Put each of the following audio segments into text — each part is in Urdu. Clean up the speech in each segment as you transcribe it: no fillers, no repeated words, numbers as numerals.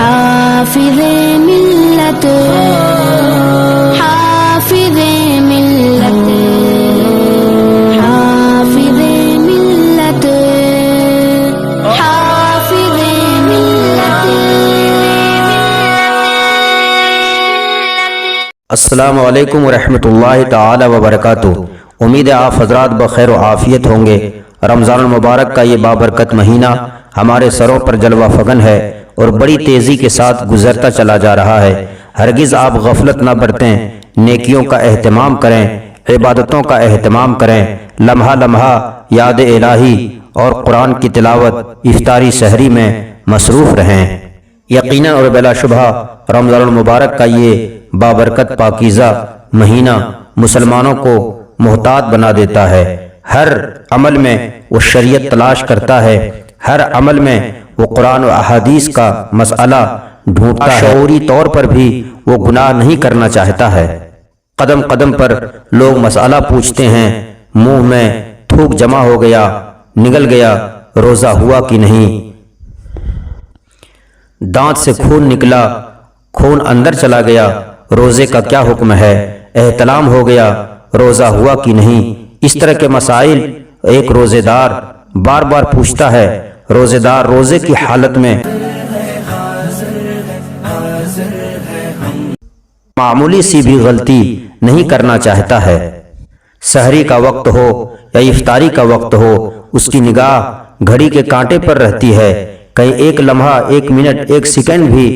حافظ ملت حافظ ملت حافظ ملت حافظ ملت. السلام علیکم ورحمۃ اللہ تعالی وبرکاتہ. امید ہے آپ حضرات بخیر و عافیت ہوں گے. رمضان المبارک کا یہ بابرکت مہینہ ہمارے سروں پر جلوہ فگن ہے اور بڑی تیزی کے ساتھ گزرتا چلا جا رہا ہے. ہرگز آپ غفلت نہ برتیں، نیکیوں کا اہتمام کریں، عبادتوں کا اہتمام کریں، لمحہ لمحہ یاد الہی اور قرآن کی تلاوت، افطاری سحری میں مصروف رہیں. یقیناً اور بلا شبہ رمضان المبارک کا یہ بابرکت پاکیزہ مہینہ مسلمانوں کو محتاط بنا دیتا ہے. ہر عمل میں وہ شریعت تلاش کرتا ہے، ہر عمل میں وہ قرآن و احادیث کا مسئلہ ڈھونڈتا ہے. شعوری طور پر بھی وہ گناہ نہیں کرنا چاہتا ہے. قدم قدم پر لوگ مسئلہ پوچھتے ہیں، منہ میں تھوک جمع ہو گیا، نگل گیا، روزہ ہوا کہ نہیں، دانت سے خون نکلا، خون اندر چلا گیا، روزے کا کیا حکم ہے، احتلام ہو گیا، روزہ ہوا کہ نہیں. اس طرح کے مسائل ایک روزے دار بار بار پوچھتا ہے. روزے دار روزے کی حالت میں معمولی سی بھی غلطی نہیں کرنا چاہتا ہے. سحری کا وقت ہو یا افطاری کا وقت ہو، اس کی نگاہ گھڑی کے کانٹے پر رہتی ہے. کہیں ایک لمحہ، ایک منٹ، ایک سیکنڈ بھی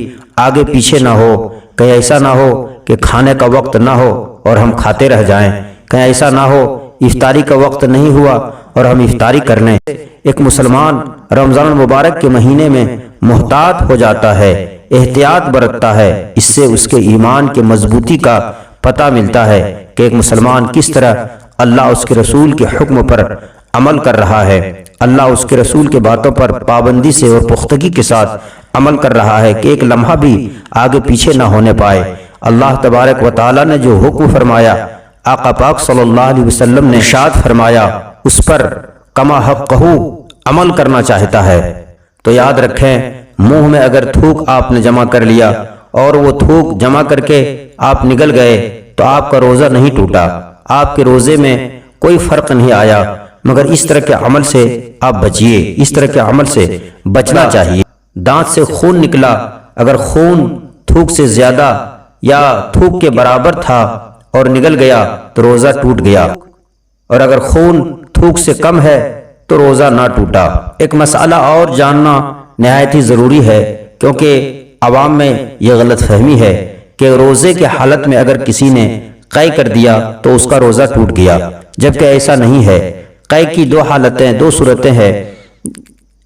آگے پیچھے نہ ہو. کہیں ایسا نہ ہو کہ کھانے کا وقت نہ ہو اور ہم کھاتے رہ جائیں. کہیں ایسا نہ ہو افطاری کا وقت نہیں ہوا اور ہم افطاری کر لیں. ایک مسلمان رمضان المبارک کے مہینے میں محتاط ہو جاتا ہے، احتیاط برتتا ہے. اس سے اس کے ایمان کے مضبوطی کا پتہ ملتا ہے کہ ایک مسلمان کس طرح اللہ اس کے رسول کے حکم پر عمل کر رہا ہے، اللہ اس کے رسول کے باتوں پر پابندی سے اور پختگی کے ساتھ عمل کر رہا ہے کہ ایک لمحہ بھی آگے پیچھے نہ ہونے پائے. اللہ تبارک و تعالی نے جو حکم فرمایا، آقا پاک صلی اللہ علیہ وسلم نے ارشاد فرمایا، اس پر کما حقہ عمل کرنا چاہتا ہے. تو یاد رکھیں، منہ میں اگر تھوک آپ نے جمع کر لیا اور وہ تھوک جمع کر کے آپ نگل گئے تو آپ کا روزہ نہیں ٹوٹا، آپ کے روزے میں کوئی فرق نہیں آیا. مگر اس طرح کے عمل سے آپ بچیے، اس طرح کے عمل سے بچنا چاہیے. دانت سے خون نکلا، اگر خون تھوک سے زیادہ یا تھوک کے برابر تھا اور نگل گیا تو روزہ ٹوٹ گیا، اور اگر خون تھوک سے کم ہے تو روزہ نہ ٹوٹا. ایک مسئلہ اور جاننا نہایت ہی ضروری ہے، کیونکہ عوام میں یہ غلط فہمی ہے کہ روزے کے حالت میں اگر کسی نے قے کر دیا تو اس کا روزہ ٹوٹ گیا، جبکہ ایسا نہیں ہے. قے کی دو حالتیں، دو صورتیں ہیں.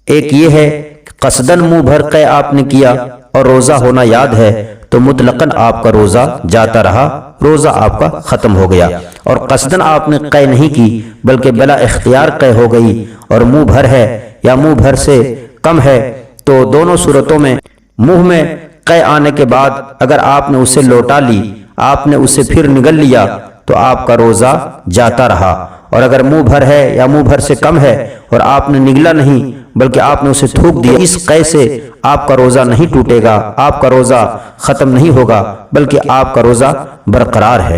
ایک یہ ہے کہ قصداً منہ بھر قے آپ نے کیا اور روزہ ہونا یاد ہے تو مطلقاً آپ کا روزہ جاتا رہا، روزہ آپ کا ختم ہو گیا. اور قصداً آپ نے قے نہیں کی بلکہ بلا اختیار قے ہو گئی اور منہ بھر ہے یا منہ بھر سے کم ہے، تو دونوں صورتوں میں منہ میں قے آنے کے بعد اگر آپ نے اسے لوٹا لی، آپ نے اسے پھر نگل لیا تو آپ کا روزہ جاتا رہا. اور اگر منہ بھر ہے یا منہ بھر سے کم ہے اور آپ نے نگلا نہیں بلکہ آپ نے اسے تھوک دیا، اس قے سے آپ کا روزہ نہیں ٹوٹے گا، آپ کا روزہ ختم نہیں ہوگا بلکہ آپ کا روزہ برقرار ہے.